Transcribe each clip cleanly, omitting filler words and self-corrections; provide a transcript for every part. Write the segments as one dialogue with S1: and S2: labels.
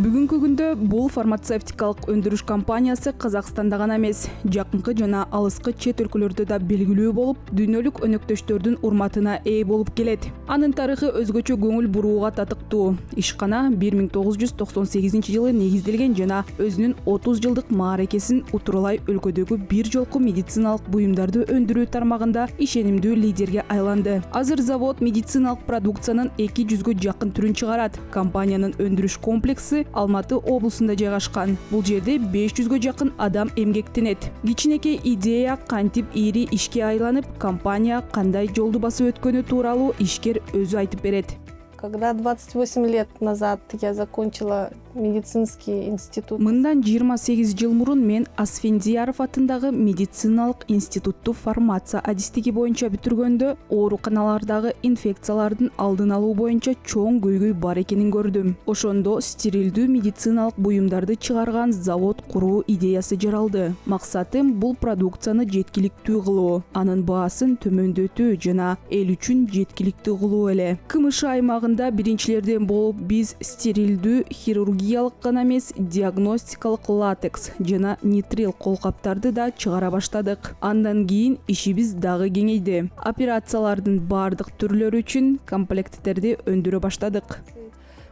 S1: Бүгүнкү күндө бул фармацевтикалык өндүрүш компаниясы Казакстанда гана эмес, жакынкы жана алыскы чет өлкөлөрдө да белгилүү болуп, дүйнөлүк өнөктөштөрдүн урматына ээ болуп келет. Анын тарыхы өзгөчө көңүл бурууга татыктуу. Ишкана 1998-жылы негизделген жана өзүнүн 30 жылдык мааракесин утуралай өлкөдөгү бир жолку медициналык буюмдарды өндүрүү тармагында ишенимдүү лидерге айланды. Азыр завод медициналык продукциянын 200-гө жакын түрүн чыгарат. Компаниянын өндүрүш комплекси Алматы облусунда жайгашкан. Бул жерде 500-гө жакын адам эмгектенет. Кичинекей идея кантип ири ишке айланып, компания кандай жолду басып өткөнү тууралуу ишкер өзү айтып берет.
S2: Когда 28 лет назад я закончила медицинский институт.
S1: Мындан 28 жыл мурун мен Асфендияров атындагы медициналык институтту фармация адистиги боюнча бүтүргөндө ооруканалардагы инфекциялардын алдын алуу боюнча чоң көйгөй бар экенин көрдүм. Ошондо стерилдүү медициналык буюмдарды чыгарган завод куруу идеясы жаралды. Максатым бул продукцияны жеткиликтүү кылуу, анын баасын төмөндөтүү жана эл үчүн жеткиликтүү кылуу эле. КМШ аймагында биринчилерден болуп биз стерилдүү хирургиялык гана эмес, диагностикалык латекс жана нитрил колкаптарды да чыгара баштадык. Андан кийин ишибиз дагы кеңейди. Операциялардын бардык түрлөрү үчүн комплекттерди өндүрө баштадык.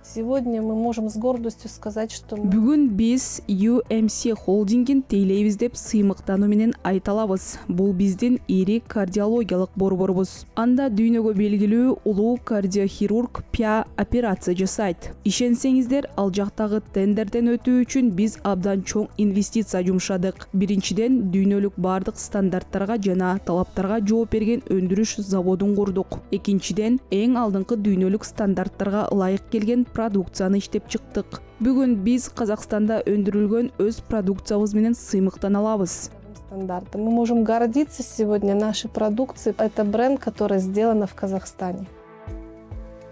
S2: Сегодня мы можем с гордостью сказать, что
S1: Бүгүн биз UMC холдингин тейлейбиз деп сыймыктануу менен айта алабыз. Бул биздин ири кардиологиялык борборубуз. Анда дүйнөгө белгилүү улуу кардиохирург Пя операция жасайт. Ишенсеңиздер, ал жактагы тендерден өтүү үчүн биз абдан чоң инвестиция жумшадык. Биринчиден, дүйнөлүк бардык стандарттарга жана талаптарга жооп берген өндүрүш заводун курдук. Экинчиден, эң алдыңкы дүйнөлүк стандарттарга ылайык келген продукцияны иштеп чыктык. Бүгүн биз Казакстанда өндүрүлгөн өз продукциябыз менен сыймыктана алабыз.
S2: стандарты. Мы можем гордиться сегодня нашей продукцией. Это бренд, который сделан в Казахстане.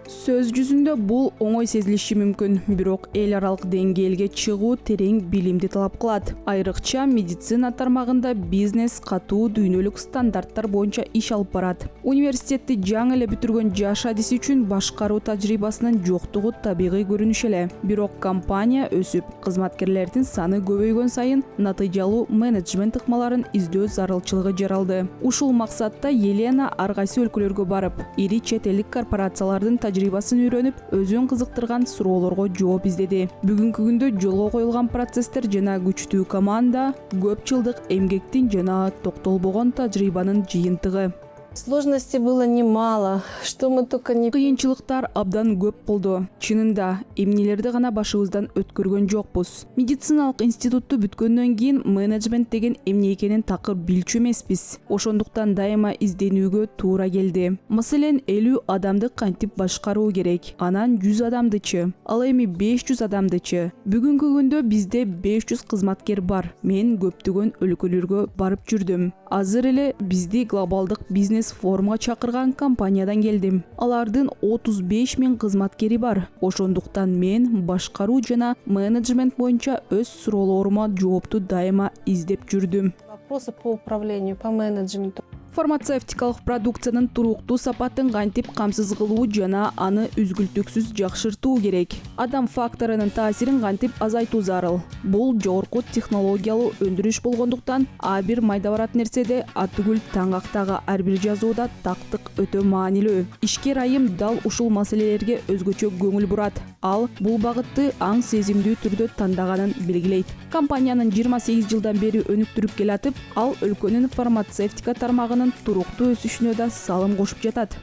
S1: Сөз жүзүндө бул оңой сезилиши мүмкүн, бирок эл аралык деңгээлге чыгуу терең билимди талап кылат. Айрыкча медицина тармагында бизнес катуу дүйнөлүк стандарттар боюнча иш алып барат. Университетти жаңы эле бүтүргөн жаш адис үчүн башкаруу тажрыйбасынын жоктугу табигый көрүнүш эле. Бирок компания өсүп, кызматкерлердин саны көбөйгөн сайын натыйжалуу менеджмент ыкмаларын издөө зарылчылыгы жаралды. Ушул максатта Елена ар кайсы өлкөлөргө барып, ири чет элдик корпорациялардын тажрыйбасын үйрөнүп, өзүн кызыктырган суроолорго жооп издеди. Бүгүнкү күндө жолго коюлган процесстер жана күчтүү команда көп жылдык эмгектин жана токтолбогон тажрыйбанын жыйынтыгы.
S2: Сложностей было немало, что мы только не...
S1: Кыйынчылыктар абдан көп болду. Чынында, эмнелерди гана башыбыздан өткөргөн жокпуз. Медициналык институтту бүткөндөн кийин менеджмент деген эмне экенин такыр билчү эмеспиз. Ошондуктан дайыма изденүүгө туура келди. Маселен, 50 адамды кантип башкаруу керек, анан 100 адамдычы, ал эми 500 адамдычы. Бүгүнкү күндө бизде 500 кызматкер бар. Мен көптөгөн өлкөлөргө барып жүрдүм. Азыр эле бизди глобалдык бизнес форумга чакырган компаниядан келдим. Алардын 35 000 кызматкери бар. Ошондуктан мен башкаруу жана менеджмент боюнча өз суроолорума жоопту дайыма издеп жүрдүм.
S2: Вопросы по управлению, по менеджменту.
S1: Фармацевтикалык продукциянын туруктуу сапатын кантип камсыз кылуу жана аны үзгүлтүксүз жакшыртуу керек. Адам факторунун таасирин кантип азайтуу зарыл. Бул жогорку технологиялуу өндүрүш болгондуктан ар бир майда барат нерседе атүгүл таңактагы ар бир жазууда тактык өтө маанилүү. Ишкер айым дал ушул маселелерге өзгөчө көңүл бурат. Ал бул багытты аң сезимдүү түрдө тандаганын белгилейт. Компаниянын 28 жылдан бери өнүктүрүп келатып, ал өлкөнүн фармацевтика тармагынын туруктуу өсүшүнө да салым кошуп жатат.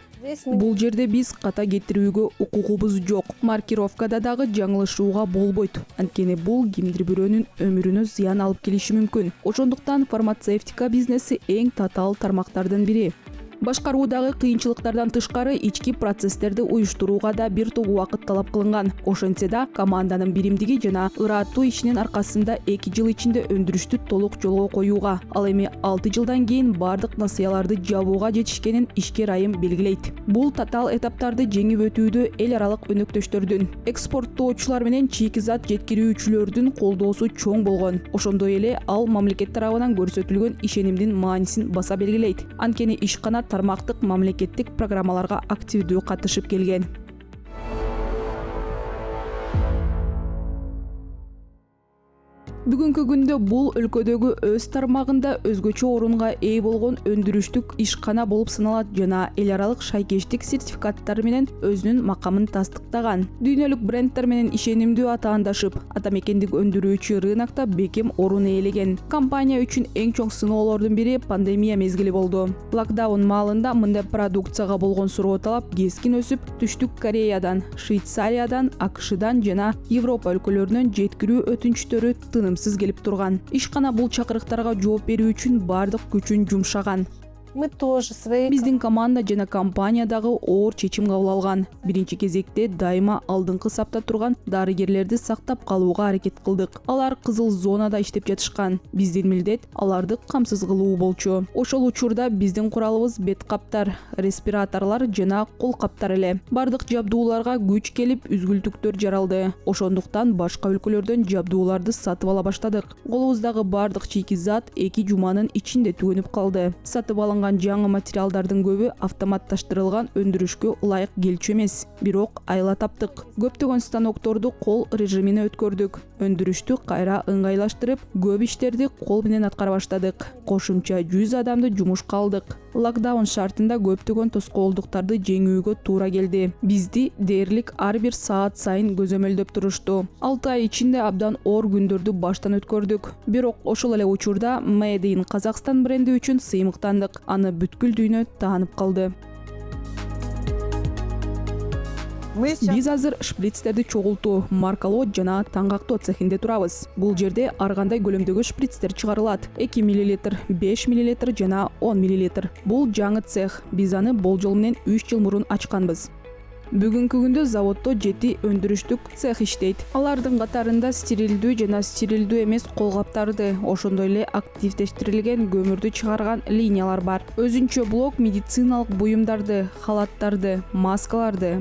S1: Бул жерде биз ката кетирүүгө укугубуз жок. Маркировкада дагы жаңылышууга болбойт. Анткени бул кимдир бирөөнүн өмүрүнө зыян алып келиши мүмкүн. Ошондуктан фармацевтика бизнеси эң татаал тармактардын бири. Башкаруудагы кыйынчылыктардан тышкары ички процесстерди уюштурууга да бир топ убакыт талап кылынган. Ошентсе да, команданын биримдиги жана ыраттуу ишинин аркасында 2 жыл ичинде өндүрүштү толук жолго коюуга, ал эми 6 жылдан кийин бардык насыяларды жабууга жетишкенин ишкер айым белгилейт. Бул татаал этаптарды жеңип өтүүдө эл аралык өнөктөштөрдүн, экспорттоочулар менен чийки зат жеткирүүчүлөрдүн колдоосу чоң болгон. Ошондой эле ал мамлекет тарабынан көрсөтүлгөн ишенимдин маанисин баса белгилейт. Анткени ишкана тармактык мамлекеттик программаларга активдүү катышып келген. Бүгүнкү күндө бул өлкөдөгү өз тармагында өзгөчө орунга ээ болгон өндүрүштүк ишкана болуп саналат жана эл аралык шайкештик сертификаттары менен өзүнүн макамын тастыктаган. Дүйнөлүк брендтер менен ишенимдүү атаандашып, атамекендик өндүрүүчү рынокто бекем орун ээлеген. Компания үчүн эң чоң сыноолордун бири пандемия мезгили болду. Локдаун маалында мындай продукцияга болгон суроо талап кескин өсүп, Түштүк Кореядан, Швейцариядан, АКШдан жана Европа өлкөлөрүнөн жеткирүү өтүнүчтөрү тынымсыз келип турган. Ишкана бул чакырыктарга жооп берүү үчүн бардык күчүн жумшаган.
S2: Мы тоже свои...
S1: Биздин команда жана компания дагы оор чечим кабыл алган. Биринчи кезекте дайыма алдыңкы сапта турган дарыгерлерди сактап калууга аракет кылдык. Алар кызыл зонада иштеп жатышкан. Биздин милдет аларды камсыз кылуу болчу. Ошол учурда биздин куралыбыз бет каптар, респираторлор жана кол каптар эле. Бардык жабдууларга күч келип, үзгүлтүктөр жаралды. Ошондуктан башка өлкөлөрдөн жабдууларды сатып ала баштадык. Колубуздагы бардык чийки зат 2 жуманын ичинде түгөнүп калды. Сатып алынган жаңы материалдардын көбү автоматташтырылган өндүрүшкө ылайык келчү эмес. Бирок айла таптык. Көптөгөн станокторду кол режимине өткөрдүк. Өндүрүштү кайра ыңгайлаштырып, көп иштерди кол менен аткара баштадык. Кошумча 100 адамды жумушка алдык. Локдаун шартында көптөгөн тоскоолдуктарды жеңүүгө туура келди. Бизди дээрлик ар бир саат сайын көзөмөлдөп турушту. 6 ай ичинде абдан оор күндөрдү баштан өткөрдүк. Бирок ошол эле учурда Made in Kazakhstan бренди үчүн сыймыктандык. Аны бүткүл дүйнө таанып калды. Биз азыр шприцтерди чогултуу, маркалоо жана таңгактоо цехинде турабыз. Бул жерде ар кандай көлөмдөгү шприцтер чыгарылат. 2 мл, 5 мл жана 10 мл. Бул жаңы цех. Биз аны болжол менен 3 жыл мурун ачканбыз. Бүгүнкү күндө заводдо 7 өндүрүштүк цех иштейт. Алардын катарында стерилдүү жана стерилдүү эмес колгаптарды, ошондой эле активдештирилген көмүрдү чыгарган линиялар бар. Өзүнчө блок медициналык буюмдарды, халаттарды, маскаларды,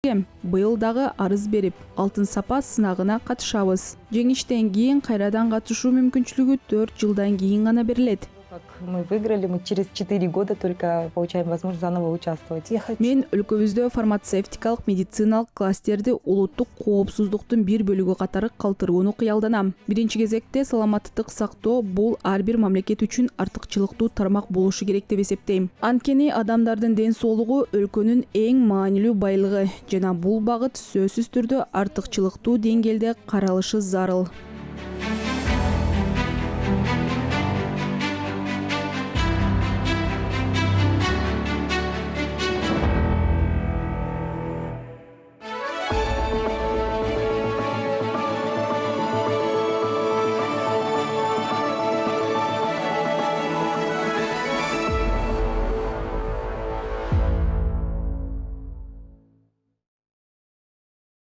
S1: келишкем. Быйыл дагы арыз берип, алтын сапа сынагына катышабыз. Жеңиштен кийин кайрадан катышуу мүмкүнчүлүгү 4 жылдан кийин гана берилет.
S3: Как мы выиграли, мы через 4 года только получаем возможность заново участвовать.
S2: Я хочу
S1: Мен өлкөбүздө фармацевтикалык медициналык кластерди улуттук коопсуздуктун бир бөлүгү катары калтырууну кыялданам. Биринчи кезекте саламаттык сактоо бул ар бир мамлекет үчүн артыкчылыктуу тармак болушу керек деп эсептейм. Анткени адамдардын ден соолугу өлкөнүн эң маанилүү байлыгы жана бул багыт сөзсүз түрдө артыкчылыктуу деңгээлде каралышы зарыл.